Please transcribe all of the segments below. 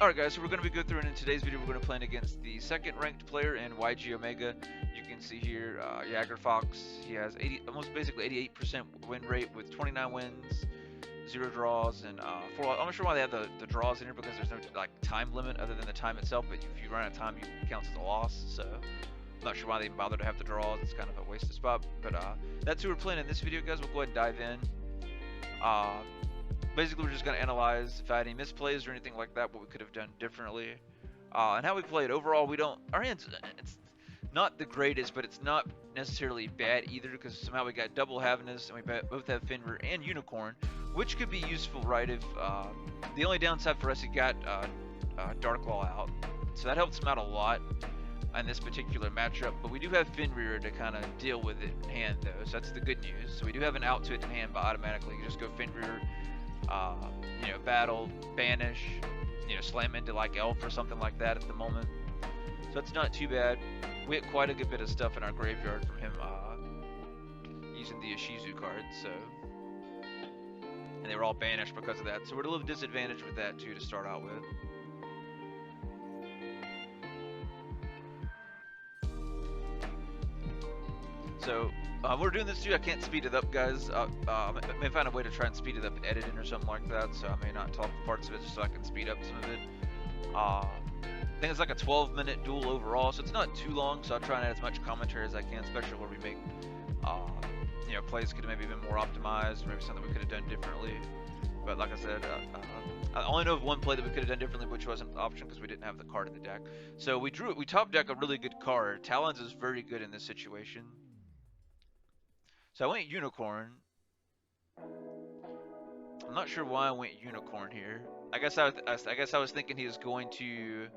Alright guys, so we're going to be going through, and in today's video we're going to be playing against the second ranked player in YGO Omega. You can see here, Jagger Fox. He has almost basically 88% win rate with 29 wins, 0 draws, and 4. I'm not sure why they have the draws in here, because there's no like time limit other than the time itself, but if you run out of time, it counts as a loss, so I'm not sure why they even bother to have the draws. It's kind of a waste of spot, but that's who we're playing in this video, guys. We'll go ahead and dive in. Basically, we're just going to analyze if I had any misplays or anything like that, what we could have done differently, and how we played. Overall, our hands, it's not the greatest, but it's not necessarily bad either, because somehow we got double Havness, and we both have Fenrir and Unicorn, which could be useful, right? If the only downside for us, he got Darklaw out, so that helps him out a lot in this particular matchup. But we do have Fenrir to kind of deal with it in hand, though, so that's the good news. So we do have an out to it in hand, but automatically you just go Fenrir. Battle, banish, slam into like Elf or something like that at the moment. So that's not too bad. We had quite a good bit of stuff in our graveyard from him using the Ishizu cards, so, and they were all banished because of that. So we're at a little disadvantage with that too to start out with. So we're doing this too. I can't speed it up, guys. I may find a way to try and speed it up in editing or something like that, so I may not talk parts of it just so I can speed up some of it. I think it's like a 12-minute duel overall, so it's not too long, so I'll try and add as much commentary as I can, especially where we make plays could have maybe been more optimized, or maybe something we could have done differently. But like I said, I only know of one play that we could have done differently, which wasn't an option because we didn't have the card in the deck. So we top deck a really good card. Talons is very good in this situation. So I went Unicorn. I'm not sure why I went Unicorn here. I guess I was thinking he was going to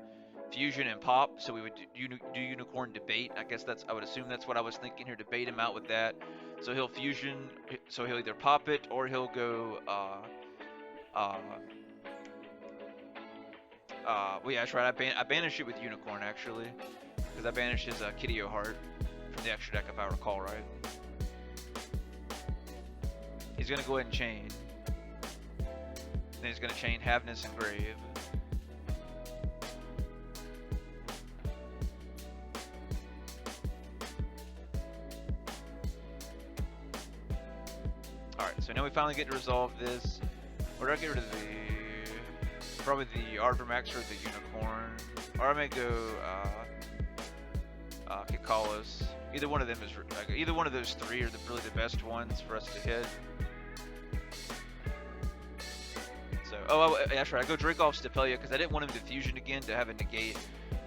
fusion and pop, so we would do Unicorn debate. I would assume that's what I was thinking here. Debate him out with that. So he'll fusion. So he'll either pop it or he'll go. Well, yeah, that's right. I banished it with Unicorn actually, because I banished his Yugioh Heart from the extra deck if I recall right. He's going to go ahead and chain. Then he's going to chain Havness and Grave. Alright, so now we finally get to resolve this. Where do I get rid of probably the Arbormax or the Unicorn? Or I may go Kikalos. Either one of them is, either one of those three are really the best ones for us to hit. So, that's right. I go Dracov's Stapelia because I didn't want him to fusion again to have a negate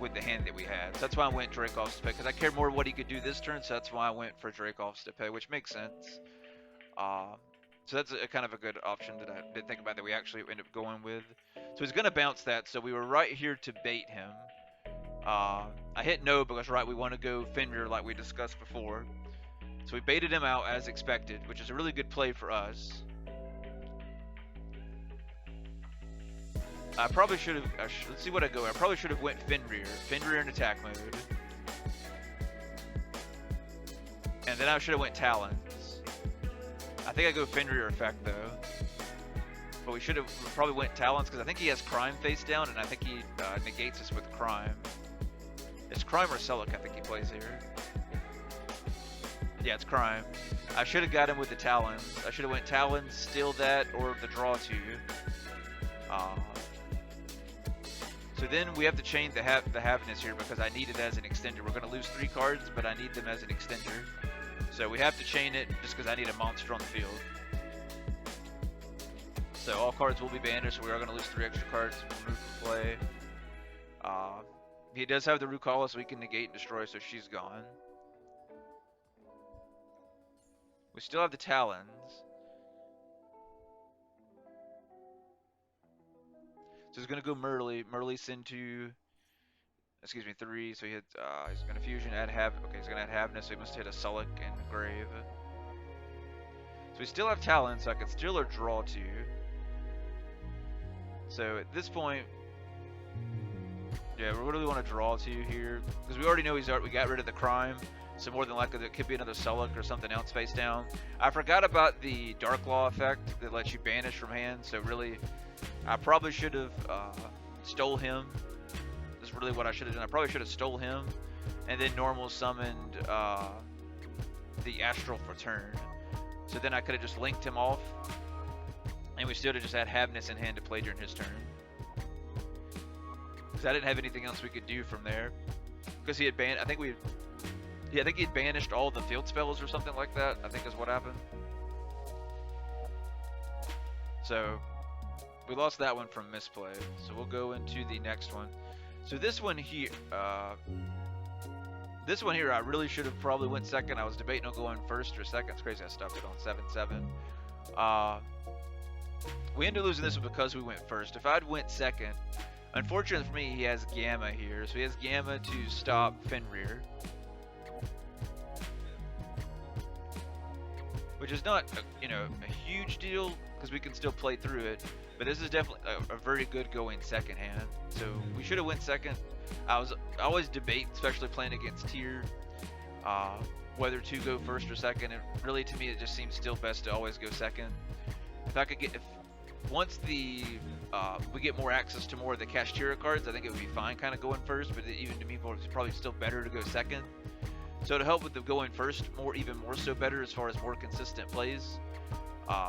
with the hand that we had. So that's why I went Dracov's Stapelia, because I cared more what he could do this turn. So that's why I went for Dracov's Stapelia, which makes sense. So that's kind of a good option that I didn't think about that we actually ended up going with. So he's going to bounce that. So we were right here to bait him. I hit no because we want to go Fenrir like we discussed before. So we baited him out as expected, which is a really good play for us. I probably should have, let's see what I go. I probably should have went Fenrir in attack mode. And then I should have went Talons. I think I go Fenrir effect though. But we probably went Talons because I think he has Crime face down, and I think he negates us with Crime. It's Crime or Celic I think he plays here. Yeah, it's Crime. I should have got him with the Talons. I should have went Talons, steal that, or the draw 2. So then we have to chain the Havness here because I need it as an extender. We're going to lose 3 cards, but I need them as an extender. So we have to chain it just because I need a monster on the field. So all cards will be banished, so we are going to lose 3 extra cards removed from play. He does have the Rukala, so he can negate and destroy, so she's gone. We still have the Talons. So he's going to go Merlis into, excuse me, 3. So he's going to fusion, okay, he's going to add Havness, so he must hit a Celic and Grave. So we still have Talons, so I can steal or draw 2. So at this point, yeah, we really want to draw 2 here, because we already know we got rid of the Crime. So more than likely there could be another Celic or something else face down. I forgot about the Darklaw effect that lets you banish from hand, so really I probably should have stole him. That's really what I should have done. I probably should have stole him, and then normal summoned the Astral for turn. So then I could have just linked him off, and we still would have just had Havness in hand to play during his turn. Because I didn't have anything else we could do from there. Because he had banned, I think he had banished all the field spells or something like that, I think is what happened. So we lost that one from misplay. So we'll go into the next one. So this one here, I really should have probably went second. I was debating on going first or second. It's crazy I stopped it on 7-7. We ended up losing this one because we went first. If I'd went second, unfortunately for me, he has Gamma here. So he has Gamma to stop Fenrir. Which is not, a huge deal because we can still play through it. But this is definitely a very good going second hand. So we should have went second. I always debate, especially playing against tier, whether to go first or second. And really, to me, it just seems still best to always go second. If I could once we get more access to more of the Kshatri-La cards, I think it would be fine kind of going first. But even to me, it's probably still better to go second. So to help with the going first, even more so better as far as more consistent plays.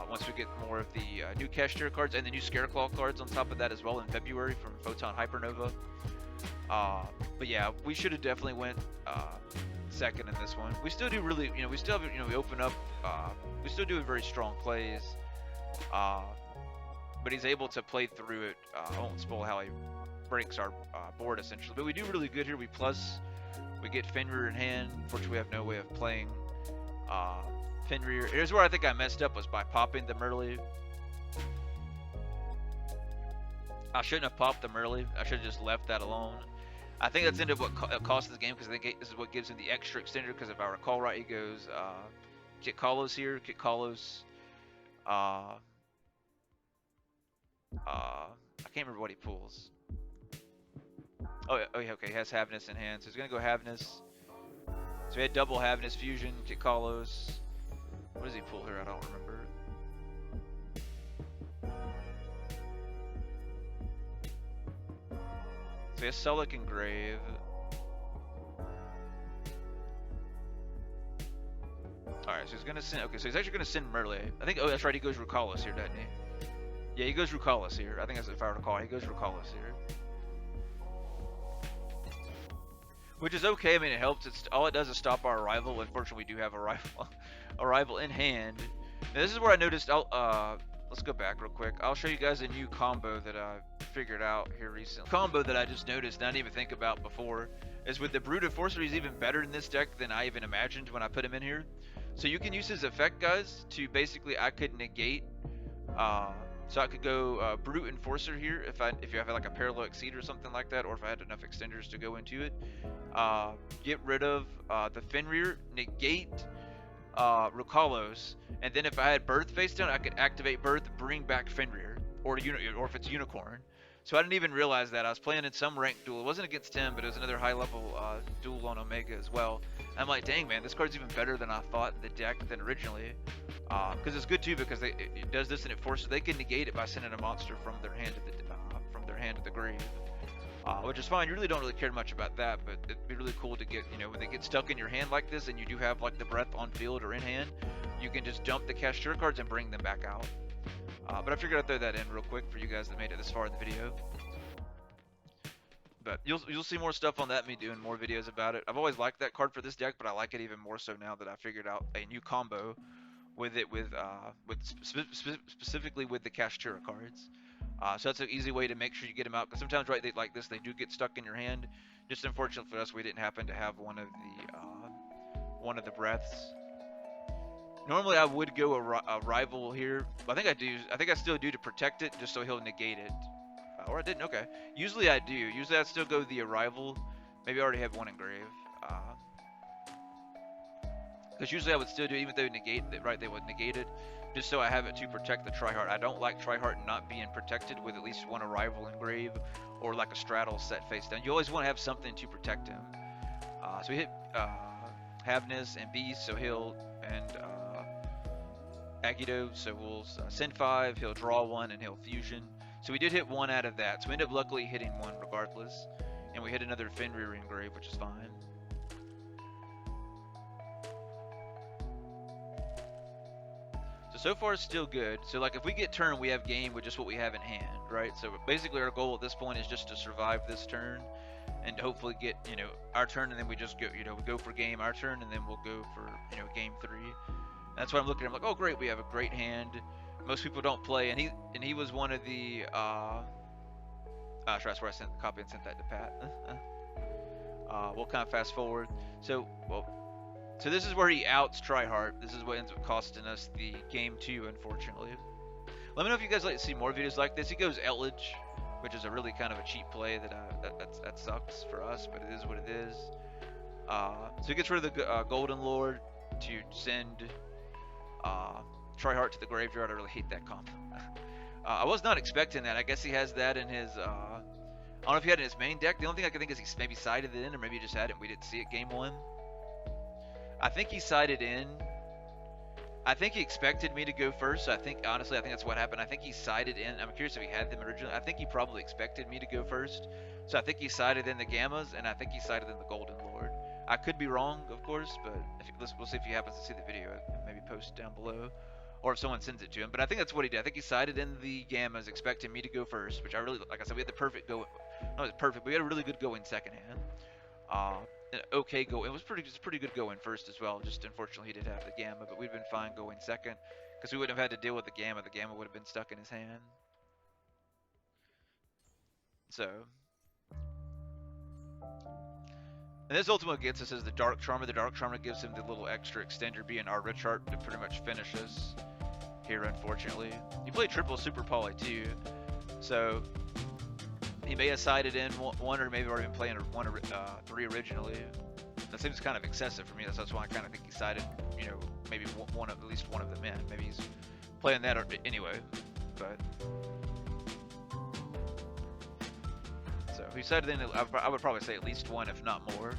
Once we get more of the new Kshatri-La cards and the new Scareclaw cards on top of that as well in February from Photon Hypernova. But yeah, we should have definitely went second in this one. We still do really, we still have, we open up, we still do very strong plays. But he's able to play through it. I won't spoil how he breaks our board essentially. But we do really good here. We get Fenrir in hand. Unfortunately, we have no way of playing Fenrir. Here's where I think I messed up, was by popping the Merly. I shouldn't have popped the Merly. I should have just left that alone. I think that's ended up what cost this game, because I think this is what gives him the extra extender, because if I recall right, he goes Kit Kalos here, Kit Kalos. I can't remember what he pulls. Oh, yeah, okay, he has Havness in hand, so he's going to go Havness. So he had double Havness Fusion, Kit Kalos. What does he pull here? I don't remember. So he has Sulik and Grave. Alright, so he's going to send... Okay, so he's actually going to send Merle. I think... Oh, that's right, he goes Rukalis here, doesn't he? Yeah, he goes Rukalis here. I think that's, if I recall, he goes Rukalis here. Which is okay. I mean, it helps. All it does is stop our arrival. Unfortunately, we do have arrival in hand. Now, this is where I noticed. Let's go back real quick. I'll show you guys a new combo that I figured out here recently. Combo that I just noticed and I didn't even think about before is with the Brood Enforcer. He's even better in this deck than I even imagined when I put him in here. So you can use his effect, guys, to basically I could negate. So I could go Brute Enforcer here if you have like a Parallel Exceed or something like that, or if I had enough extenders to go into it. Get rid of the Fenrir, negate Rukalos, and then if I had Birth face down, I could activate Birth, bring back Fenrir, or if it's Unicorn. So I didn't even realize that. I was playing in some ranked duel. It wasn't against him, but it was another high level duel on Omega as well. I'm like, dang man, this card's even better than I thought in the deck than originally. Because it's good too, because it does this and it forces, they can negate it by sending a monster from their hand to the grave, which is fine. You really don't really care much about that, but it'd be really cool to get, when they get stuck in your hand like this, and you do have like the breath on field or in hand, you can just dump the Kshatri-La cards and bring them back out. But I figured I'd throw that in real quick for you guys that made it this far in the video. But you'll see more stuff on that, me doing more videos about it. I've always liked that card for this deck, but I like it even more so now that I figured out a new combo with it, specifically with the Kshatri-La cards. So that's an easy way to make sure you get them out, because sometimes like this they do get stuck in your hand. Just unfortunate for us, we didn't happen to have one of the breaths. Normally I would go a rival here. I think I still do to protect it, just so he'll negate it. Or I didn't. Okay. Usually I do. Usually I'd still go the arrival. Maybe I already have one engraved. Because usually I would still do, even though they would negate it, just so I have it to protect the Tryhard. I don't like Tryhard not being protected with at least one arrival engraved or like a straddle set face down. You always want to have something to protect him. So we hit Havness and Beast, so he'll, and Agido, so we'll send 5, he'll draw 1, and he'll fusion. So we did hit one out of that. So we ended up luckily hitting one regardless. And we hit another Fenrir engrave, which is fine. So far, still good. So, like, if we get turn, we have game with just what we have in hand, right? So, basically, our goal at this point is just to survive this turn and hopefully get, you know, our turn, and then we just go, you know, we go for game, our turn, and then we'll go for, you know, game 3. That's what I'm looking at. I'm like, oh, great, we have a great hand. Most people don't play, and he was one of the, that's where I sent the copy and sent that to Pat. We'll kind of fast forward. So, so this is where he outs Tryhard. This is what ends up costing us the game 2, unfortunately. Let me know if you guys like to see more videos like this. He goes Eldritch, which is a really kind of a cheap play that sucks for us, but it is what it is. So he gets rid of the Golden Lord to send Tryhard to the graveyard. I really hate that comp. I was not expecting that. I guess he has that in his... I don't know if he had it in his main deck. The only thing I can think is he maybe sided it in, or maybe he just had it and we didn't see it game 1. I think he sided in. I think he expected me to go first. So honestly, I think that's what happened. I think he sided in. I'm curious if he had them originally. I think he probably expected me to go first. So I think he sided in the Gammas, and I think he sided in the Golden Lord. I could be wrong, of course, but we'll see if he happens to see the video. Maybe post down below, or if someone sends it to him. But I think that's what he did. I think he sided in the Gammas, expecting me to go first, which I really, like I said, we had the perfect go. No, it was perfect. But we had a really good go in second hand. An okay go. It was pretty good going first as well. Just unfortunately he did have the Gamma, but we'd been fine going second because we wouldn't have had to deal with the Gamma. The Gamma would have been stuck in his hand. So, and this ultimately gets us as the Dark Charmer. The Dark Charmer gives him the little extra extender being our Rich Heart to pretty much finish us here. Unfortunately, he played triple Super Poly too, so. He may have sided in one, or maybe already been playing 3 originally. That seems kind of excessive for me. That's why I kind of think he sided, you know, maybe at least one of them in. Maybe he's playing that anyway. But so he sided in. I would probably say at least one, if not more.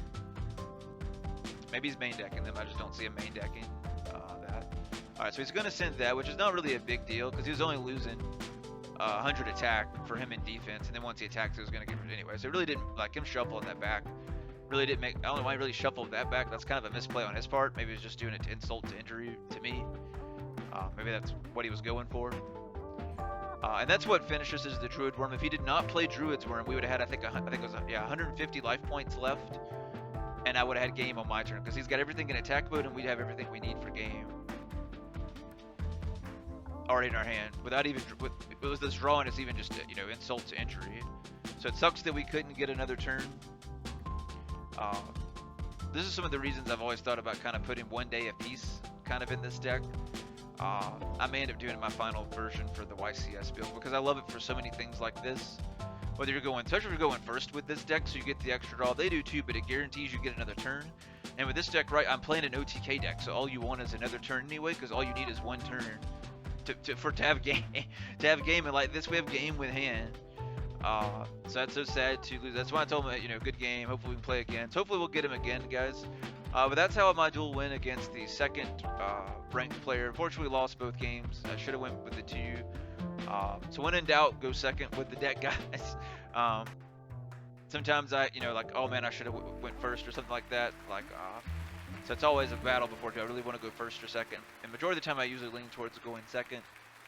Maybe he's main decking them. I just don't see him main decking that. All right, so he's going to send that, which is not really a big deal because he was only losing 100 attack for him in defense, and then once he attacked, it was going to get rid anyway. So it really didn't, like, him shuffling that back really didn't make. I don't know why he really shuffled that back. That's kind of a misplay on his part. Maybe he was just doing it to insult to injury to me. Maybe that's what he was going for. And that's what finishes as the Druid Worm. If he did not play Druid's Worm, we would have had, I think it was 150 life points left, and I would have had game on my turn because he's got everything in attack mode, and we'd have everything we need for game already in our hand without even it was this drawing. It's even just insult to injury. So it sucks that we couldn't get another turn. This is some of the reasons I've always thought about kind of putting 1 day apiece kind of in this deck. I may end up doing my final version for the YCS build because I love it for so many things like this. Whether you're going, especially if you're going first with this deck, so you get the extra draw. They do too, but it guarantees you get another turn. And with this deck, right, I'm playing an OTK deck, so all you want is another turn anyway, because all you need is one turn to have game. To have game, and like this, we have game with hand. So that's so sad to lose. That's why I told him, good game. Hopefully we can play again. So hopefully we'll get him again, guys. But that's how my duel went against the second ranked player. Unfortunately, we lost both games. I should have went with the 2. So when in doubt, go second with the deck, guys. Sometimes I, oh man, I should have went first or something like that. So it's always a battle before, do I really want to go first or second? And majority of the time, I usually lean towards going second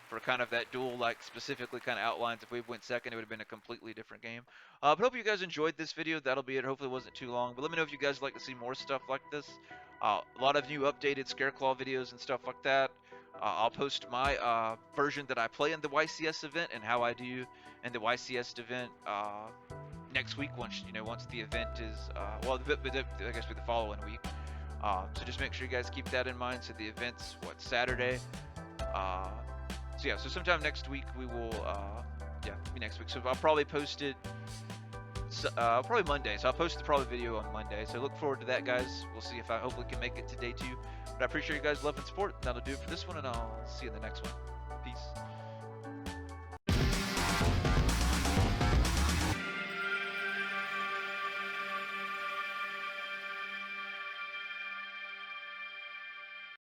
for kind of that duel, specifically kind of outlines. If we went second, it would have been a completely different game. But hope you guys enjoyed this video. That'll be it. Hopefully it wasn't too long. But let me know if you guys would like to see more stuff like this. A lot of new updated Scareclaw videos and stuff like that. I'll post my version that I play in the YCS event and how I do in the YCS event next week once the event is I guess the following week. So just make sure you guys keep that in mind. So the event's Saturday. So sometime next week we will be next week. So I'll probably post it probably Monday. So I'll post the probably video on Monday. So look forward to that, guys. We'll see if I hopefully can make it to day 2. But I appreciate you guys' love and support. That'll do it for this one, and I'll see you in the next one. Peace.